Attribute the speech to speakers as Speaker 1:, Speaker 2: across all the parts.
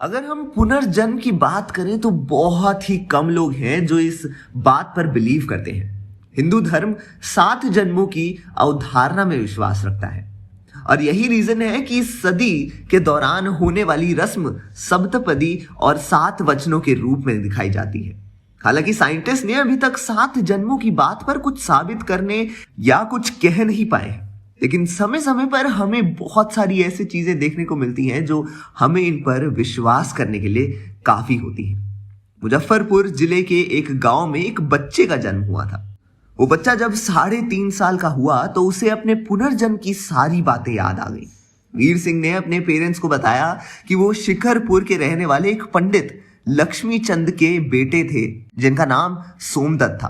Speaker 1: अगर हम पुनर्जन्म की बात करें तो बहुत ही कम लोग हैं जो इस बात पर बिलीव करते हैं। हिंदू धर्म 7 जन्मों की अवधारणा में विश्वास रखता है और यही रीजन है कि इस सदी के दौरान होने वाली रस्म सप्तपदी और 7 वचनों के रूप में दिखाई जाती है। हालांकि साइंटिस्ट ने अभी तक 7 जन्मों की बात पर कुछ साबित करने या कुछ कह नहीं पाए हैं, लेकिन समय समय पर हमें बहुत सारी ऐसी चीजें देखने को मिलती हैं जो हमें इन पर विश्वास करने के लिए काफी होती हैं। मुजफ्फरपुर जिले के एक गांव में एक बच्चे का जन्म हुआ था। वो बच्चा जब 3.5 साल का हुआ तो उसे अपने पुनर्जन्म की सारी बातें याद आ गई। वीर सिंह ने अपने पेरेंट्स को बताया कि वो शिखरपुर के रहने वाले एक पंडित लक्ष्मी चंद के बेटे थे जिनका नाम सोमदत्त था।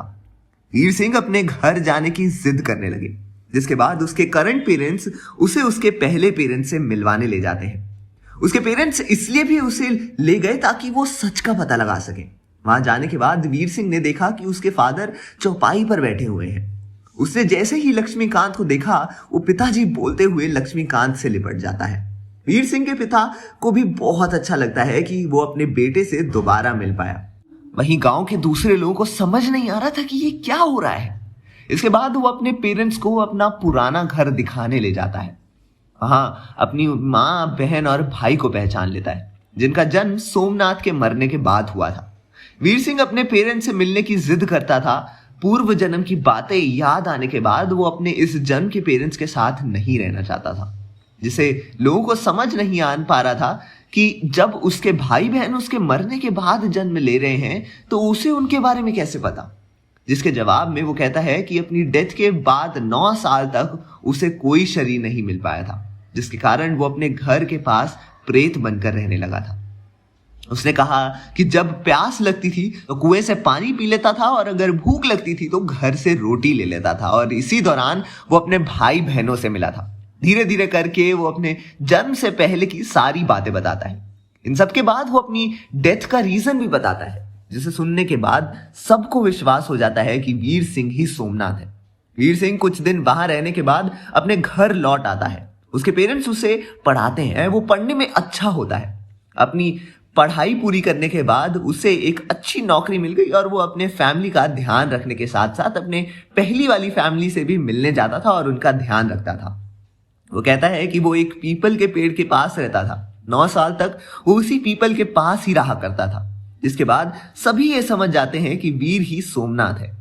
Speaker 1: वीर सिंह अपने घर जाने की जिद करने लगे, जिसके बाद उसके करंट पेरेंट्स उसे उसके पहले पेरेंट्स से मिलवाने ले जाते हैं। उसके पेरेंट्स इसलिए भी उसे ले गए ताकि वो सच का पता लगा सके। वहां जाने के बाद वीर सिंह ने देखा कि उसके फादर चौपाई पर बैठे हुए हैं। उसने जैसे ही लक्ष्मीकांत को देखा, वो पिताजी बोलते हुए लक्ष्मीकांत से लिपट जाता है। वीर सिंह के पिता को भी बहुत अच्छा लगता है कि वो अपने बेटे से दोबारा मिल पाया। वहीं गांव के दूसरे लोगों को समझ नहीं आ रहा था कि ये क्या हो रहा है। इसके बाद वो अपने पेरेंट्स को अपना पुराना घर दिखाने ले जाता है। वहां अपनी माँ, बहन और भाई को पहचान लेता है, जिनका जन्म सोमनाथ के मरने के बाद हुआ था। वीर सिंह अपने पेरेंट्स से मिलने की जिद करता था। पूर्व जन्म की बातें याद आने के बाद वो अपने इस जन्म के पेरेंट्स के साथ नहीं रहना चाहता था, जिसे लोगों को समझ नहीं आ पा रहा था कि जब उसके भाई बहन उसके मरने के बाद जन्म ले रहे हैं तो उसे उनके बारे में कैसे पता। जिसके जवाब में वो कहता है कि अपनी डेथ के बाद 9 साल तक उसे कोई शरीर नहीं मिल पाया था, जिसके कारण वो अपने घर के पास प्रेत बनकर रहने लगा था। उसने कहा कि जब प्यास लगती थी तो कुएं से पानी पी लेता था और अगर भूख लगती थी तो घर से रोटी ले लेता था, और इसी दौरान वो अपने भाई बहनों से मिला था। धीरे धीरे करके वो अपने जन्म से पहले की सारी बातें बताता है। इन सब के बाद वो अपनी डेथ का रीजन भी बताता है, जिसे सुनने के बाद सबको विश्वास हो जाता है कि वीर सिंह ही सोमनाथ है। वीर सिंह कुछ दिन वहां रहने के बाद अपने घर लौट आता है। उसके पेरेंट्स उसे पढ़ाते हैं, वो पढ़ने में अच्छा होता है। अपनी पढ़ाई पूरी करने के बाद उसे एक अच्छी नौकरी मिल गई और वो अपने फैमिली का ध्यान रखने के साथ साथ अपने पहली वाली फैमिली से भी मिलने जाता था और उनका ध्यान रखता था। वो कहता है कि वो एक पीपल के पेड़ के पास रहता था। 9 साल तक वो उसी पीपल के पास ही रहा करता था, जिसके बाद सभी ये समझ जाते हैं कि वीर ही सोमनाथ है।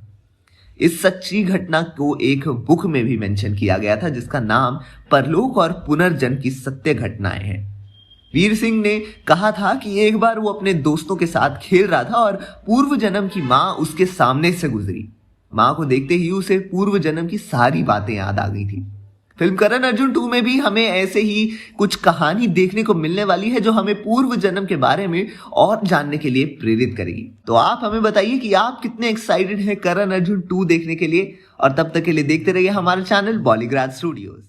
Speaker 1: इस सच्ची घटना को एक बुक में भी मेंशन किया गया था, जिसका नाम परलोक और पुनर्जन्म की सत्य घटनाएं हैं। वीर सिंह ने कहा था कि एक बार वो अपने दोस्तों के साथ खेल रहा था और पूर्व जन्म की माँ उसके सामने से गुजरी। माँ को देखते ही उसे पूर्व जन्म की सारी बातें याद आ गई थी। फिल्म करण अर्जुन 2 में भी हमें ऐसे ही कुछ कहानी देखने को मिलने वाली है जो हमें पूर्व जन्म के बारे में और जानने के लिए प्रेरित करेगी। तो आप हमें बताइए कि आप कितने एक्साइटेड हैं करण अर्जुन 2 देखने के लिए, और तब तक के लिए देखते रहिए हमारा चैनल बॉलीग्राज स्टूडियोज।